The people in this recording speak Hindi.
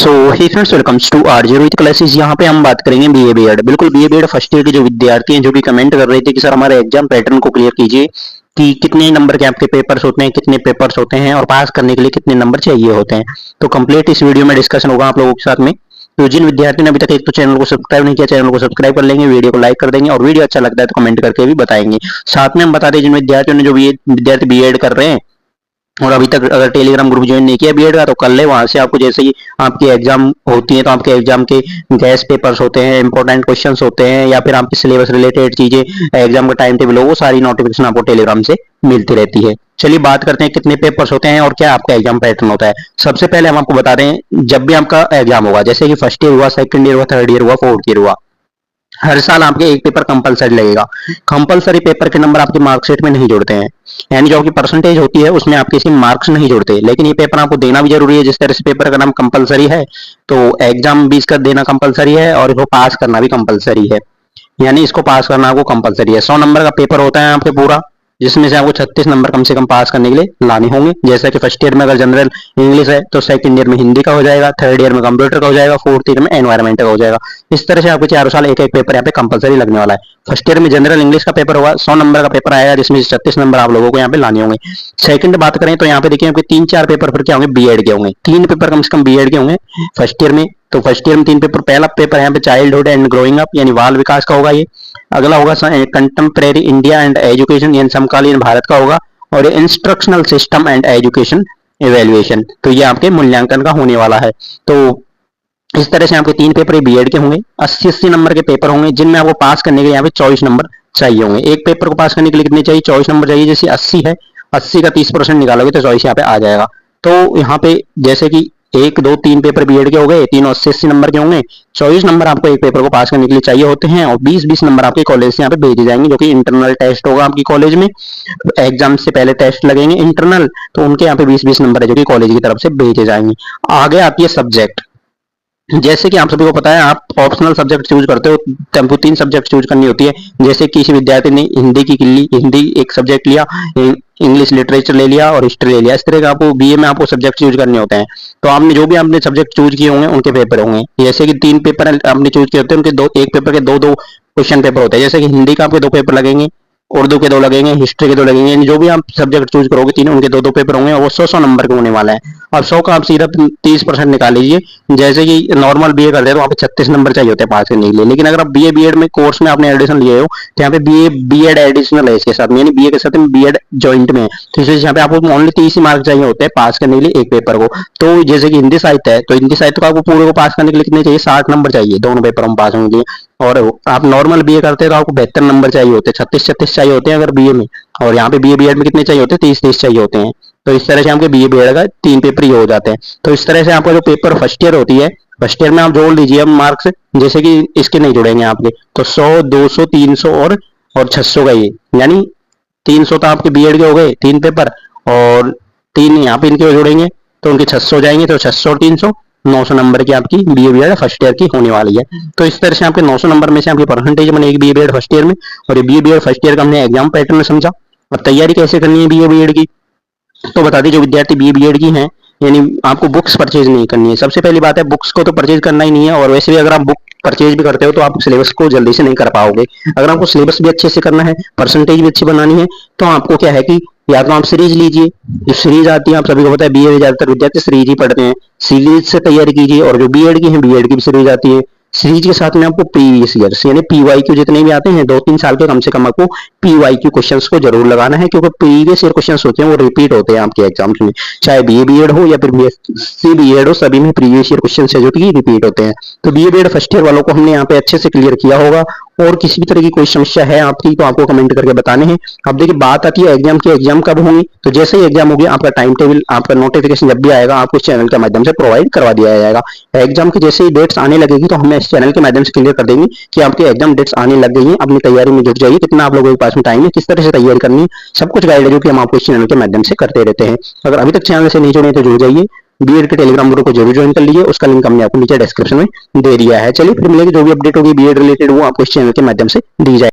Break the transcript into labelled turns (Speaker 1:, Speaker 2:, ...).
Speaker 1: So hey friends, welcomes to our zero classes. यहाँ पे हम बात करेंगे बीए बीएड। बिल्कुल बीए बीएड फर्स्ट ईयर के जो विद्यार्थी हैं, जो भी कमेंट कर रहे थे कि सर हमारे एग्जाम पैटर्न को क्लियर कीजिए कि कितने नंबर के आपके पेपर्स होते हैं, कितने पेपर्स होते हैं और पास करने के लिए कितने नंबर चाहिए होते हैं। तो कंप्लीट इस वीडियो में डिस्कशन होगा आप लोगों के साथ में। तो जिन विद्यार्थियों ने अभी तक एक तो चैनल को सब्सक्राइब नहीं किया, चैनल को सब्सक्राइब कर लेंगे, वीडियो को लाइक कर देंगे और वीडियो अच्छा लगता है तो कमेंट करके भी बताएंगे। साथ में हम बता दें जिन विद्यार्थियों ने जो विद्यार्थी बीएड कर रहे हैं और अभी तक अगर टेलीग्राम ग्रुप ज्वाइन नहीं किया बीएड का तो कर ले। वहां से आपको जैसे ही आपकी एग्जाम होती है तो आपके एग्जाम के गैस पेपर्स होते हैं, इंपॉर्टेंट क्वेश्चंस होते हैं या फिर आपके सिलेबस रिलेटेड चीजें, एग्जाम का टाइम टेबल हो, वो सारी नोटिफिकेशन आपको टेलीग्राम से मिलती रहती है। चलिए बात करते हैं कितने पेपर्स होते हैं और क्या आपका एग्जाम पैटर्न होता है। सबसे पहले हम आपको बता दें, जब भी आपका एग्जाम होगा, जैसे कि फर्स्ट ईयर हुआ, सेकंड ईयर हुआ, थर्ड ईयर हुआ, फोर्थ ईयर हुआ, हर साल आपके एक पेपर कंपलसरी लगेगा। कंपलसरी पेपर के नंबर आपके मार्कशीट में नहीं जुड़ते हैं, यानी जो आपकी परसेंटेज होती है उसमें आपके किसी मार्क्स नहीं जुड़ते, लेकिन ये पेपर आपको देना भी जरूरी है। जिस तरह से पेपर का नाम कंपलसरी है तो एग्जाम भी इसका देना कंपलसरी है और इसको पास करना भी कंपलसरी है, यानी इसको पास करना आपको कंपलसरी है। 100 नंबर का पेपर होता है आपके पूरा, जिसमें से आपको 36 नंबर कम से कम पास करने के लिए लाने होंगे। जैसे कि फर्स्ट ईयर में अगर जनरल इंग्लिश है तो सेकंड ईयर में हिंदी का हो जाएगा, थर्ड ईयर में कंप्यूटर का हो जाएगा, फोर्थ ईयर में एनवायरमेंट का हो जाएगा। इस तरह से आपके चारों साल एक एक पेपर यहाँ पे कंपलसरी लगने वाला है। फर्स्ट ईयर में जनरल इंग्लिश का पेपर होगा, 100 नंबर का पेपर आएगा, जिसमें 36 नंबर आप लोगों को यहाँ पे लाने होंगे। सेकंड बात करें तो यहाँ पे देखिए आपके 3-4 पेपर फिर क्या होंगे, बीएड के होंगे। 3 पेपर कम से कम बीएड के होंगे फर्स्ट ईयर में। तो फर्स्ट ईयर में 3 पेपर, पहला पेपर यहाँ पे चाइल्डहुड एंड ग्रोइंग अप यानी बाल विकास का होगा ये। अगला होगा कंटेम्परेरी इंडिया एंड एजुकेशन यानी समकालीन भारत का होगा, और instructional system and education evaluation, तो ये आपके मूल्यांकन का होने वाला है। तो इस तरह से आपके 3 पेपर बीएड के होंगे। 80-80 नंबर के पेपर होंगे, जिनमें आपको पास करने के लिए यहाँ पे 24 नंबर चाहिए होंगे। एक पेपर को पास करने के लिए कितने चाहिए, 24 नंबर चाहिए। जैसे 80 है, 80 का 30% निकालोगे तो 24 यहाँ पे आ जाएगा। तो यहाँ पे जैसे कि 1, 2, 3 पेपर बीएड के हो गए, तीनों 80-80 नंबर के होंगे। 24 नंबर आपको एक पेपर को पास करने के लिए चाहिए होते हैं और 20-20 नंबर आपके कॉलेज से यहाँ पे भेजे जाएंगे, जो कि इंटरनल टेस्ट होगा आपकी कॉलेज में। एग्जाम से पहले टेस्ट लगेंगे इंटरनल, तो उनके यहाँ पे 20-20 नंबर है जो कि कॉलेज की तरफ से भेजे जाएंगे। आगे आती है सब्जेक्ट। जैसे कि आप सभी को पता है, आप ऑप्शनल सब्जेक्ट चूज करते हो, आपको 3 सब्जेक्ट चूज करनी होती है। जैसे किसी विद्यार्थी ने हिंदी की ली, हिंदी एक सब्जेक्ट लिया, इंग्लिश लिटरेचर ले लिया और हिस्ट्री ले लिया। इस तरह का आपको बीए में आपको सब्जेक्ट चूज करने होते हैं। तो आपने जो भी आपने सब्जेक्ट चूज किए होंगे उनके पेपर होंगे। जैसे कि 3 पेपर आपने चूज किए होते हैं, उनके एक पेपर के 2-2 क्वेश्चन पेपर होते हैं। जैसे कि हिंदी का आपके 2 पेपर लगेंगे, उर्दू के 2 लगेंगे, हिस्ट्री के 2 लगेंगे। जो भी आप सब्जेक्ट चूज करोगे तीनों, उनके 2-2 पेपर होंगे और वो 100-100 नंबर के होने वाला है। और 100 का आप सीधा 30% निकाल लीजिए। जैसे कि नॉर्मल बीए करते हैं तो वहाँ पे 36 नंबर चाहिए होते हैं पास करने के लिए, लेकिन अगर आप बीए बीएड में कोर्स में आपने एडिशन लिए हो तो यहाँ पे बीए बीएड एडिशनल है इसके साथ में, यानी बीए के साथ में बीएड जॉइंट में है। तो इस यहाँ पे आपको ओनली 30 मार्क चाहिए होते हैं पास करने के लिए एक पेपर को। तो जैसे कि हिंदी साहित्य है तो हिंदी साहित्य को आपको पूरे को पास करने के लिए कितने चाहिए, 60 नंबर चाहिए दोनों पेपर हम पास होंगे। और आप नॉर्मल बीए करते हैं तो आपको 72 नंबर चाहिए होते हैं, 36-36 चाहिए होते हैं अगर बीए में। और यहाँ पे बीए बीएड में कितने चाहिए होते हैं, 30-30 चाहिए होते हैं। तो इस तरह से आपके बीए बीएड का 3 पेपर ही हो जाते हैं। तो इस तरह से आपका जो पेपर फर्स्ट ईयर होती है, फर्स्ट ईयर में आप जोड़ लीजिए अब मार्क्स, जैसे कि इसके नहीं जुड़ेंगे आपके, तो 100, 200, 300 और 600 का ये, यानी 300 तो आपके बीएड के हो गए 3 पेपर, और 3 यहाँ पे इनके जुड़ेंगे तो उनके 600 जाएंगे। तो 600 और 300, 900 नंबर की आपकी बीए बीएड फर्स्ट ईयर की होने वाली है। तो इस तरह से आपके 900 नंबर में से आपकी परसेंटेज बनेगी बीए बीएड फर्स्ट ईयर में। और ये बीए बीएड फर्स्ट ईयर का हमने एग्जाम पैटर्न में समझा। अब तैयारी कैसे करनी है बीए बीएड की, तो बता दी जो विद्यार्थी बीए बीएड की हैं, यानी आपको बुक्स परचेज नहीं करनी है। सबसे पहली बात है, बुक्स को तो परचेज करना ही नहीं है। और वैसे भी अगर आप बुक परचेज भी करते हो तो आप सिलेबस को जल्दी से नहीं कर पाओगे। अगर आपको सिलेबस भी अच्छे से करना है, परसेंटेज भी अच्छी बनानी है, तो आपको क्या है कि या तो आप सीरीज लीजिए। जो सीरीज आती है आप सभी को पता है, बीए में ज्यादातर विद्यार्थी सीरीज ही पढ़ते हैं, सीरीज से तैयारी कीजिए। और जो बीएड की है, बीएड की भी सीरीज आती है। सीरीज के साथ में आपको प्रीवियस ईयर्स यानी पीवाईक्यू जितने भी आते हैं 2-3 साल के, कम से कम आपको पीवाईक्यू क्वेश्चंस को जरूर लगाना है, क्योंकि प्रीवियस ईयर क्वेश्चंस होते हैं वो रिपीट होते हैं आपके एग्जाम्स में। चाहे बीए बीएड हो या फिर बीएससी बीएड हो, सभी में प्रीवियस ईयर क्वेश्चंस है जो कि रिपीट होते हैं। तो बीए बीएड फर्स्ट ईयर वालों को हमने यहाँ पे अच्छे से क्लियर किया होगा। और किसी भी तरह की कोई समस्या है आपकी तो आपको कमेंट करके बताने हैं। अब देखिए बात आती है एग्जाम की, एग्जाम कब होंगी, तो जैसे ही एग्जाम होगी आपका टाइम टेबल, आपका नोटिफिकेशन जब भी आएगा आपको इस चैनल के माध्यम से प्रोवाइड करवा दिया जाएगा। एग्जाम की जैसे ही डेट्स आने लगेगी तो हमें इस चैनल के माध्यम से क्लियर कर देंगे कि आपके एग्जाम डेट्स आने लग गई हैं। अपनी तैयारी में जुट जाइए, कितना आप लोगों के पास में टाइम है, किस तरह से तैयारी करनी है, सब कुछ गाइड है जो कि हम आपको इस चैनल के माध्यम से करते रहते हैं। अगर अभी तक चैनल से नहीं जुड़े तो जुड़ जाइए, बीएड के टेलीग्राम ग्रुप को जरूर ज्वाइन कर लीजिए, उसका लिंक हमने आपको नीचे डिस्क्रिप्शन में दे दिया है। चलिए फिर मिलेगी, जो भी अपडेट होगी बीएड रिलेटेड वो आपको इस चैनल के माध्यम से दी जाए।